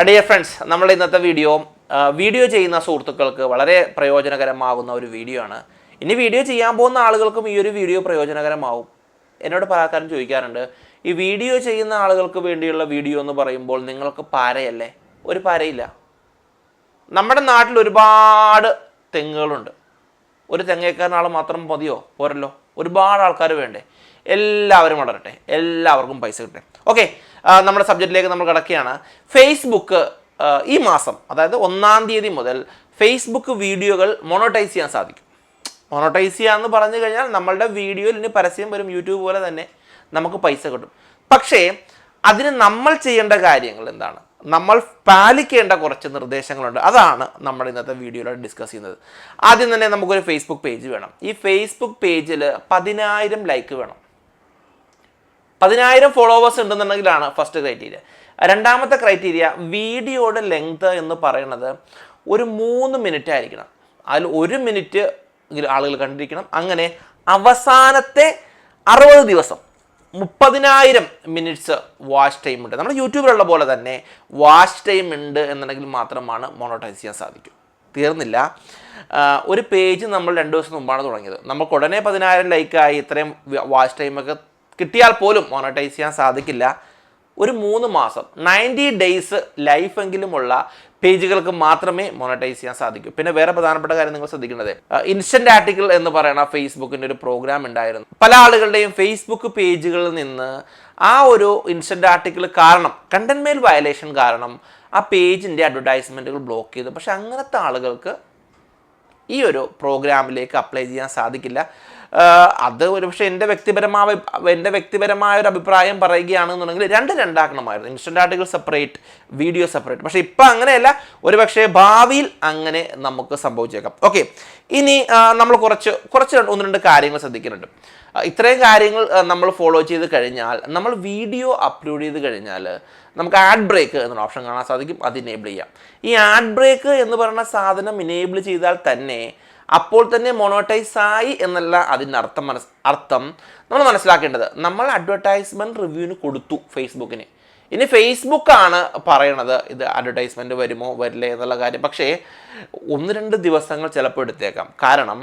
Dear friends, നമ്മൾ ഇന്നത്തെ video ചെയ്യുന്ന സുഹൃത്തുക്കൾക്ക് വളരെ പ്രയോജനകരമാകുന്ന ഒരു വീഡിയോ ആണ്. ഇനി വീഡിയോ ചെയ്യാൻ പോകുന്ന ആളുകൾക്കും ഈ ഒരു വീഡിയോ പ്രയോജനകരമാവും. എന്നോട് പലരും ചോദിക്കാറുണ്ട്, ഈ വീഡിയോ ചെയ്യുന്ന ആളുകൾക്ക് വേണ്ടിയുള്ള വീഡിയോ എന്ന് പറയുമ്പോൾ നിങ്ങൾക്ക് പാരയല്ലേ? ഒരു പാരയില്ല. നമ്മുടെ നാട്ടിൽ ഒരുപാട് തെങ്ങുകളുണ്ട്. ഒരു തെങ്ങേക്കാരൻ ആൾ മാത്രം മതിയോ? പോരല്ലോ. ഒരുപാട് ആൾക്കാർ വേണ്ടേ? എല്ലാവരും വളരട്ടെ, എല്ലാവർക്കും പൈസ കിട്ടട്ടെ. ഓക്കെ, നമ്മുടെ സബ്ജക്റ്റിലേക്ക് നമ്മൾ കിടക്കുകയാണ്. ഫേസ്ബുക്ക് ഈ മാസം, അതായത് 1-ാം തീയതി മുതൽ ഫേസ്ബുക്ക് വീഡിയോകൾ മോണോട്ടൈസ് ചെയ്യാൻ സാധിക്കും. മോണോട്ടൈസ് ചെയ്യാന്ന് പറഞ്ഞു കഴിഞ്ഞാൽ നമ്മളുടെ വീഡിയോയിൽ ഇനി പരസ്യം വരും. യൂട്യൂബ് പോലെ തന്നെ നമുക്ക് പൈസ കിട്ടും. പക്ഷേ അതിന് നമ്മൾ ചെയ്യേണ്ട കാര്യങ്ങൾ എന്താണ്? നമ്മൾ പാലിക്കേണ്ട കുറച്ച് നിർദ്ദേശങ്ങളുണ്ട്. അതാണ് നമ്മൾ ഇന്നത്തെ വീഡിയോയിൽ ഡിസ്കസ് ചെയ്യുന്നത്. ആദ്യം തന്നെ നമുക്കൊരു ഫേസ്ബുക്ക് പേജ് വേണം. ഈ ഫേസ്ബുക്ക് പേജിൽ 10,000 ലൈക്ക് വേണം. 10,000 ഫോളോവേഴ്സ് ഉണ്ടെന്നുണ്ടെങ്കിലാണ് ഫസ്റ്റ് ക്രൈറ്റീരിയ. രണ്ടാമത്തെ ക്രൈറ്റീരിയ, വീഡിയോയുടെ ലെങ്ത് എന്ന് പറയുന്നത് ഒരു 3 മിനിറ്റ് ആയിരിക്കണം. അതിൽ 1 മിനിറ്റ് ആളുകൾ കണ്ടിരിക്കണം. അങ്ങനെ അവസാനത്തെ 60 ദിവസം 30,000 മിനിറ്റ്സ് വാച്ച് ടൈം ഉണ്ട്. നമ്മുടെ യൂട്യൂബിലുള്ള പോലെ തന്നെ വാച്ച് ടൈം ഉണ്ട് എന്നുണ്ടെങ്കിൽ മാത്രമാണ് മോണോട്ടൈസ് ചെയ്യാൻ സാധിക്കും. തീർന്നില്ല. ഒരു പേജ് നമ്മൾ 2 ദിവസം മുമ്പാണ് തുടങ്ങിയത്. നമുക്ക് ഉടനെ 10,000 ലൈക്കായി ഇത്രയും വാച്ച് ടൈമൊക്കെ കിട്ടിയാൽ പോലും മോണോട്ടൈസ് ചെയ്യാൻ സാധിക്കില്ല. ഒരു 3 മാസം 90 ഡേയ്സ് ലൈഫെങ്കിലുമുള്ള പേജുകൾക്ക് മാത്രമേ മോണോട്ടൈസ് ചെയ്യാൻ സാധിക്കൂ. പിന്നെ വേറെ പ്രധാനപ്പെട്ട കാര്യം നിങ്ങൾ ശ്രദ്ധിക്കേണ്ടത്, ഇൻസ്റ്റന്റ് ആർട്ടിക്കിൾ എന്ന് പറയുന്ന ഫേസ്ബുക്കിൻ്റെ ഒരു പ്രോഗ്രാം ഉണ്ടായിരുന്നു. പല ആളുകളുടെയും ഫേസ്ബുക്ക് പേജുകളിൽ നിന്ന് ആ ഒരു ഇൻസ്റ്റന്റ് ആർട്ടിക്കിൾ കാരണം, കണ്ടന്റ് മെയിൽ വയലേഷൻ കാരണം ആ പേജിൻ്റെ അഡ്വർടൈസ്മെൻറ്റുകൾ ബ്ലോക്ക് ചെയ്തു. പക്ഷെ അങ്ങനത്തെ ആളുകൾക്ക് ഈ ഒരു പ്രോഗ്രാമിലേക്ക് അപ്ലൈ ചെയ്യാൻ സാധിക്കില്ല. അത് ഒരു പക്ഷേ എൻ്റെ വ്യക്തിപരമായ ഒരു അഭിപ്രായം പറയുകയാണെന്നുണ്ടെങ്കിൽ രണ്ടാക്കണമായിരുന്നു. Instant article separate, video separate. പക്ഷേ ഇപ്പം അങ്ങനെയല്ല. ഒരു പക്ഷേ ഭാവിയിൽ അങ്ങനെ നമുക്ക് സംഭവിച്ചേക്കാം. ഓക്കെ, ഇനി നമ്മൾ കുറച്ച് 1-2 കാര്യങ്ങൾ ശ്രദ്ധിക്കുന്നുണ്ട്. ഇത്രയും കാര്യങ്ങൾ നമ്മൾ ഫോളോ ചെയ്ത് കഴിഞ്ഞാൽ, നമ്മൾ വീഡിയോ അപ്ലോഡ് ചെയ്ത് കഴിഞ്ഞാൽ നമുക്ക് ആഡ് ബ്രേക്ക് എന്നൊരു ഓപ്ഷൻ കാണാൻ സാധിക്കും. അത് ഇനേബിൾ ചെയ്യാം. ഈ ആഡ് ബ്രേക്ക് എന്ന് പറയുന്ന സാധനം ഇനേബിൾ ചെയ്താൽ തന്നെ അപ്പോൾ തന്നെ മോണോട്ടൈസ് ആയി എന്നല്ല അതിൻ്റെ അർത്ഥം നമ്മൾ മനസ്സിലാക്കേണ്ടത്. നമ്മൾ അഡ്വർടൈസ്മെൻറ്റ് റിവ്യൂവിന് കൊടുത്തു ഫേസ്ബുക്കിന്. ഇനി ഫേസ്ബുക്കാണ് പറയണത് ഇത് അഡ്വർടൈസ്മെൻറ്റ് വരുമോ വരില്ലേ എന്നുള്ള കാര്യം. പക്ഷേ 1-2 ദിവസങ്ങൾ ചിലപ്പോൾ എടുത്തേക്കാം. കാരണം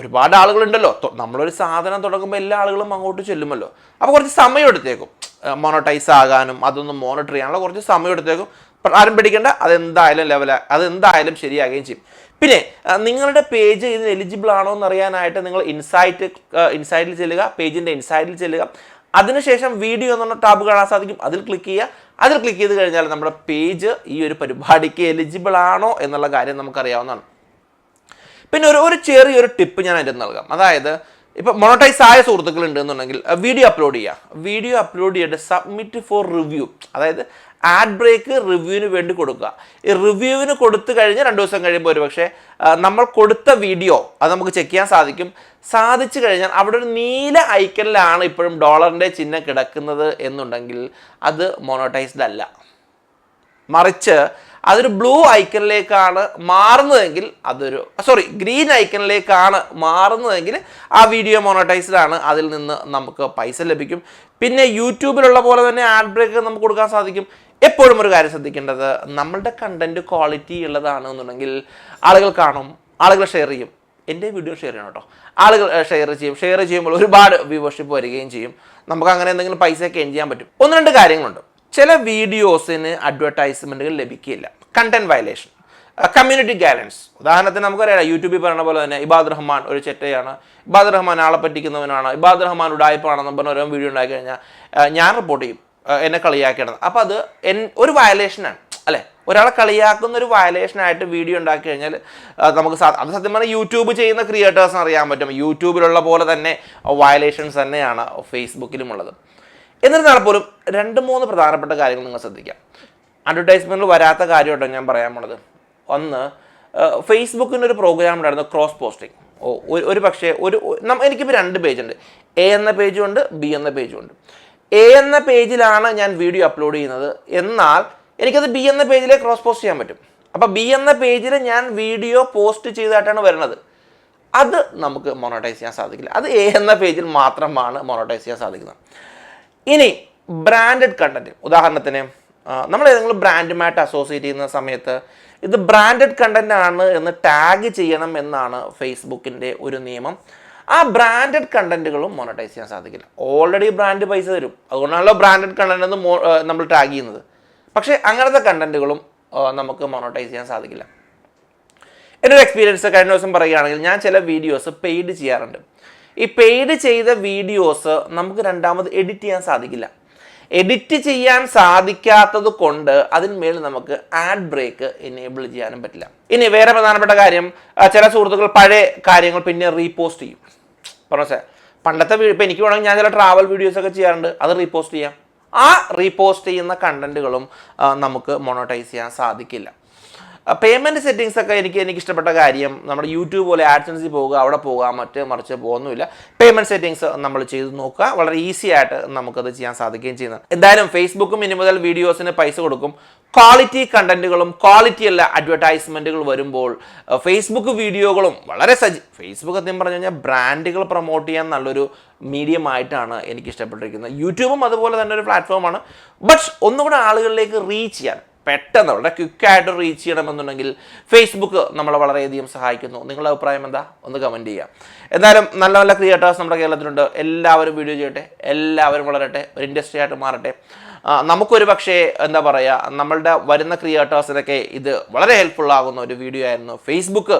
ഒരുപാട് ആളുകളുണ്ടല്ലോ. നമ്മളൊരു സാധനം തുടങ്ങുമ്പോൾ എല്ലാ ആളുകളും അങ്ങോട്ട് ചെല്ലുമല്ലോ. അപ്പോൾ കുറച്ച് സമയം എടുത്തേക്കും മോണോട്ടൈസ് ആകാനും അതൊന്നും മോണിറ്റർ ചെയ്യാനുള്ള കുറച്ച് സമയം എടുത്തേക്കും. ആരും പിടിക്കേണ്ട, അതെന്തായാലും ശരിയാകുകയും ചെയ്യും. പിന്നെ നിങ്ങളുടെ പേജ് ഇതിന് എലിജിബിൾ ആണോ എന്നറിയാനായിട്ട് നിങ്ങൾ ഇൻസൈഡിൽ ചെല്ലുക, പേജിൻ്റെ ഇൻസൈഡിൽ ചെല്ലുക. അതിനുശേഷം വീഡിയോ എന്ന് പറഞ്ഞ ടാബ് കാണാൻ സാധിക്കും. അതിൽ ക്ലിക്ക് ചെയ്യുക. അതിൽ ക്ലിക്ക് ചെയ്ത് കഴിഞ്ഞാൽ നമ്മുടെ പേജ് ഈ ഒരു പരിപാടിക്ക് എലിജിബിൾ ആണോ എന്നുള്ള കാര്യം നമുക്കറിയാവുന്നതാണ്. പിന്നെ ഒരു ചെറിയൊരു ടിപ്പ് ഞാൻ അതിൻ്റെ നൽകാം. അതായത് ഇപ്പോൾ മോണോട്ടൈസ് ആയ സുഹൃത്തുക്കൾ ഉണ്ടെന്നുണ്ടെങ്കിൽ വീഡിയോ അപ്ലോഡ് ചെയ്യുക. വീഡിയോ അപ്ലോഡ് ചെയ്തിട്ട് സബ്മിറ്റ് ഫോർ റിവ്യൂ, അതായത് ആഡ് ബ്രേക്ക് റിവ്യൂവിന് വേണ്ടി കൊടുക്കുക. ഈ റിവ്യൂവിന് കൊടുത്തു കഴിഞ്ഞ് 2 ദിവസം കഴിയുമ്പോൾ ഒരു പക്ഷേ നമ്മൾ കൊടുത്ത വീഡിയോ അത് നമുക്ക് ചെക്ക് ചെയ്യാൻ സാധിച്ചു കഴിഞ്ഞാൽ അവിടെ ഒരു നീല ഐക്കണിലാണ് ഇപ്പോഴും ഡോളറിൻ്റെ ചിഹ്നം കിടക്കുന്നത് എന്നുണ്ടെങ്കിൽ അത് മോണോട്ടൈസ്ഡ് അല്ല. മറിച്ച് അതൊരു ബ്ലൂ ഐക്കണിലേക്കാണ് മാറുന്നതെങ്കിൽ ഗ്രീൻ ഐക്കണിലേക്കാണ് മാറുന്നതെങ്കിൽ ആ വീഡിയോ മോണോട്ടൈസ്ഡ് ആണ്. അതിൽ നിന്ന് നമുക്ക് പൈസ ലഭിക്കും. പിന്നെ യൂട്യൂബിലുള്ള പോലെ തന്നെ ആഡ് ബ്രേക്ക് നമുക്ക് കൊടുക്കാൻ സാധിക്കും. എപ്പോഴും ഒരു കാര്യം ശ്രദ്ധിക്കേണ്ടത്, നമ്മളുടെ കണ്ടന്റ് ക്വാളിറ്റി ഉള്ളതാണ് എന്നുണ്ടെങ്കിൽ ആളുകൾ കാണും, ആളുകൾ ഷെയർ ചെയ്യും. എൻ്റെ വീഡിയോ ഷെയർ ചെയ്യണം കേട്ടോ. ആളുകൾ ഷെയർ ചെയ്യുമ്പോൾ ഒരുപാട് വ്യൂവർഷിപ്പ് വരികയും ചെയ്യും. നമുക്ക് അങ്ങനെ എന്തെങ്കിലും പൈസയൊക്കെ എൻ ചെയ്യാൻ പറ്റും. 1-2 കാര്യങ്ങളുണ്ട്. ചില വീഡിയോസിന് അഡ്വർടൈസ്മെൻറ്റുകൾ ലഭിക്കില്ല. Content violation, community guidance. ഉദാഹരണത്തിന് നമുക്കറിയാം, യൂട്യൂബിൽ പറയുന്ന പോലെ തന്നെ ibadurahman ഒരു ചെറ്റയാണ്, ibadurahman ആളെ പറ്റിക്കുന്നവനാണ്, ibadurahman ഉടായ്പാണെന്ന് പറഞ്ഞ ഓരോ വീഡിയോ ഉണ്ടാക്കി കഴിഞ്ഞാൽ ഞാൻ റിപ്പോർട്ട് ചെയ്യും, എന്നെ കളിയാക്കിയിടുന്നത്. അപ്പോൾ അത് ഒരു വയലേഷനാണ് അല്ലേ? ഒരാളെ കളിയാക്കുന്ന ഒരു വയലേഷനായിട്ട് വീഡിയോ ഉണ്ടാക്കി കഴിഞ്ഞാൽ നമുക്ക് അത് സത്യം പറഞ്ഞാൽ യൂട്യൂബ് ചെയ്യുന്ന ക്രിയേറ്റേഴ്സിന് അറിയാൻ പറ്റും. യൂട്യൂബിലുള്ള പോലെ തന്നെ വയലേഷൻസ് തന്നെയാണ് ഫേസ്ബുക്കിലുമുള്ളത്. എന്നിരുന്നാൽ പോലും 2-3 പ്രധാനപ്പെട്ട കാര്യങ്ങൾ നിങ്ങൾ ശ്രദ്ധിക്കാം. അഡ്വർടൈസ്മെൻറ്റിൽ വരാത്ത കാര്യമായിട്ടോ ഞാൻ പറയാൻ പോണത്. ഒന്ന്, ഫേസ്ബുക്കിൻ്റെ ഒരു പ്രോഗ്രാം ഉണ്ടായിരുന്നു, ക്രോസ് പോസ്റ്റിംഗ്. ഒരു പക്ഷേ എനിക്കിപ്പോൾ 2 പേജുണ്ട്. എ എന്ന പേജും ഉണ്ട്, ബി എന്ന പേജും ഉണ്ട്. എ എന്ന പേജിലാണ് ഞാൻ വീഡിയോ അപ്ലോഡ് ചെയ്യുന്നത്. എന്നാൽ എനിക്കത് ബി എന്ന പേജിലേക്ക് ക്രോസ് പോസ്റ്റ് ചെയ്യാൻ പറ്റും. അപ്പോൾ ബി എന്ന പേജിൽ ഞാൻ വീഡിയോ പോസ്റ്റ് ചെയ്തായിട്ടാണ് വരുന്നത്. അത് നമുക്ക് മോണോട്ടൈസ് ചെയ്യാൻ സാധിക്കില്ല. അത് എ എന്ന പേജിൽ മാത്രമാണ് മോണോട്ടൈസ് ചെയ്യാൻ സാധിക്കുന്നത്. ഇനി ബ്രാൻഡഡ് കണ്ടന്റ്, ഉദാഹരണത്തിന് നമ്മൾ ഏതെങ്കിലും ബ്രാൻഡുമായിട്ട് അസോസിയേറ്റ് ചെയ്യുന്ന സമയത്ത് ഇത് ബ്രാൻഡഡ് കണ്ടന്റ് ആണ് എന്ന് ടാഗ് ചെയ്യണം എന്നാണ് ഫേസ്ബുക്കിൻ്റെ ഒരു നിയമം. ആ ബ്രാൻഡഡ് കണ്ടന്റുകളും മോണറ്റൈസ് ചെയ്യാൻ സാധിക്കില്ല. ഓൾറെഡി ബ്രാൻഡ് പൈസ തരും, അതുകൊണ്ടാണല്ലോ ബ്രാൻഡഡ് കണ്ടന്റ് എന്ന് നമ്മൾ ടാഗ് ചെയ്യുന്നത്. പക്ഷേ അങ്ങനത്തെ കണ്ടന്റുകളും നമുക്ക് മോണറ്റൈസ് ചെയ്യാൻ സാധിക്കില്ല. എൻ്റെ ഒരു എക്സ്പീരിയൻസ് കഴിഞ്ഞ ദിവസം പറയുകയാണെങ്കിൽ, ഞാൻ ചില വീഡിയോസ് പെയ്ഡ് ചെയ്യാറുണ്ട്. ഈ പെയ്ഡ് ചെയ്ത വീഡിയോസ് നമുക്ക് രണ്ടാമത് എഡിറ്റ് ചെയ്യാൻ സാധിക്കില്ല. എഡിറ്റ് ചെയ്യാൻ സാധിക്കാത്തത് കൊണ്ട് അതിന്മേൽ നമുക്ക് ആഡ് ബ്രേക്ക് എനേബിൾ ചെയ്യാനും പറ്റില്ല. ഇനി വേറെ പ്രധാനപ്പെട്ട കാര്യം, ചില സുഹൃത്തുക്കൾ പഴയ കാര്യങ്ങൾ പിന്നെ റീപോസ്റ്റ് ചെയ്യും. പറഞ്ഞ പണ്ടത്തെ ഇപ്പം എനിക്ക് വേണമെങ്കിൽ ഞാൻ ചില ട്രാവൽ വീഡിയോസൊക്കെ ചെയ്യാറുണ്ട്, അത് റീപോസ്റ്റ് ചെയ്യാം. ആ റീപോസ്റ്റ് ചെയ്യുന്ന കണ്ടന്റുകളും നമുക്ക് മോണറ്റൈസ് ചെയ്യാൻ സാധിക്കില്ല. പേയ്മെൻറ്റ് സെറ്റിങ്സ് ഒക്കെ എനിക്ക് ഇഷ്ടപ്പെട്ട കാര്യം, നമ്മുടെ യൂട്യൂബ് പോലെ ആഡ്സൻസിൽ പോവുക, അവിടെ പോവുക, മറിച്ച് പോകുന്നില്ല. പേയ്മെൻറ്റ് സെറ്റിങ്സ് നമ്മൾ ചെയ്ത് നോക്കുക, വളരെ ഈസി ആയിട്ട് നമുക്കത് ചെയ്യാൻ സാധിക്കുകയും ചെയ്യുന്നത്. എന്തായാലും ഫേസ്ബുക്കും ഇനി മുതൽ വീഡിയോസിന് പൈസ കൊടുക്കും. ക്വാളിറ്റി കണ്ടന്റുകളും ക്വാളിറ്റി അല്ല അഡ്വർടൈസ്മെൻറ്റുകൾ വരുമ്പോൾ ഫേസ്ബുക്ക് വീഡിയോകളും വളരെ ഫേസ്ബുക്ക് സത്യം പറഞ്ഞു കഴിഞ്ഞാൽ ബ്രാൻഡുകൾ പ്രൊമോട്ട് ചെയ്യാൻ നല്ലൊരു മീഡിയം ആയിട്ടാണ് എനിക്ക് ഇഷ്ടപ്പെട്ടിരിക്കുന്നത്. യൂട്യൂബും അതുപോലെ തന്നെ ഒരു പ്ലാറ്റ്ഫോമാണ്. ബട്ട് ഒന്നുകൂടെ ആളുകളിലേക്ക് റീച്ച് ചെയ്യാൻ, പെട്ടെന്ന് വളരെ ക്വിക്കായിട്ട് റീച്ച് ചെയ്യണമെന്നുണ്ടെങ്കിൽ ഫേസ്ബുക്ക് നമ്മളെ വളരെയധികം സഹായിക്കുന്നു. നിങ്ങളുടെ അഭിപ്രായം എന്താ? ഒന്ന് കമൻറ്റ് ചെയ്യാം. എന്തായാലും നല്ല നല്ല ക്രിയേറ്റേഴ്സ് നമ്മുടെ കേരളത്തിലുണ്ട്. എല്ലാവരും വീഡിയോ ചെയ്യട്ടെ, എല്ലാവരും വളരട്ടെ, ഒരു ഇൻഡസ്ട്രി ആയിട്ട് മാറട്ടെ. നമുക്കൊരു പക്ഷേ എന്താ പറയുക, നമ്മളുടെ വരുന്ന ക്രിയേറ്റേഴ്സിനൊക്കെ ഇത് വളരെ ഹെൽപ്ഫുൾ ആകുന്ന ഒരു വീഡിയോ ആയിരുന്നു. ഫേസ്ബുക്ക്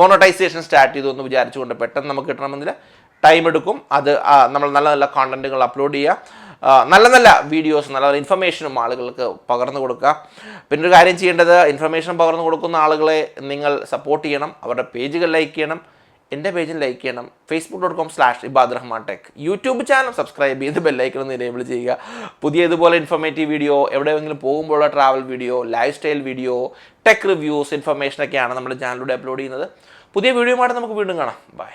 മോണറ്റൈസേഷൻ സ്റ്റാർട്ട് ചെയ്തു എന്ന് വിചാരിച്ചുകൊണ്ട് പെട്ടെന്ന് നമുക്ക് കിട്ടണമെന്നില്ല, ടൈം എടുക്കും. അത് നമ്മൾ നല്ല നല്ല കോണ്ടന്റുകൾ അപ്ലോഡ് ചെയ്യുക, നല്ല നല്ല വീഡിയോസ്, നല്ല നല്ല ഇൻഫർമേഷനും ആളുകൾക്ക് പകർന്നു കൊടുക്കുക. പിന്നെ ഒരു കാര്യം ചെയ്യേണ്ടത്, ഇൻഫർമേഷൻ പകർന്നു കൊടുക്കുന്ന ആളുകളെ നിങ്ങൾ സപ്പോർട്ട് ചെയ്യണം, അവരുടെ പേജുകൾ ലൈക്ക് ചെയ്യണം, എൻ്റെ പേജിൽ ലൈക്ക് ചെയ്യണം. facebook.com/ibadurahman tech YouTube channel subscribe ചെയ്ത് ബെല്ലൈക്കൺ ഒന്ന് എനേബിൾ ചെയ്യുക. പുതിയ ഇതുപോലെ ഇൻഫർമേറ്റീവ് വീഡിയോ, എവിടെയെങ്കിലും പോകുമ്പോഴുള്ള travel video, life style video, tech reviews, ഇൻഫർമേഷനൊക്കെയാണ് നമ്മുടെ ചാനലിലൂടെ അപ്ലോഡ് ചെയ്യുന്നത്. പുതിയ വീഡിയോയുമായിട്ട് നമുക്ക് വീണ്ടും കാണാം. ബൈ.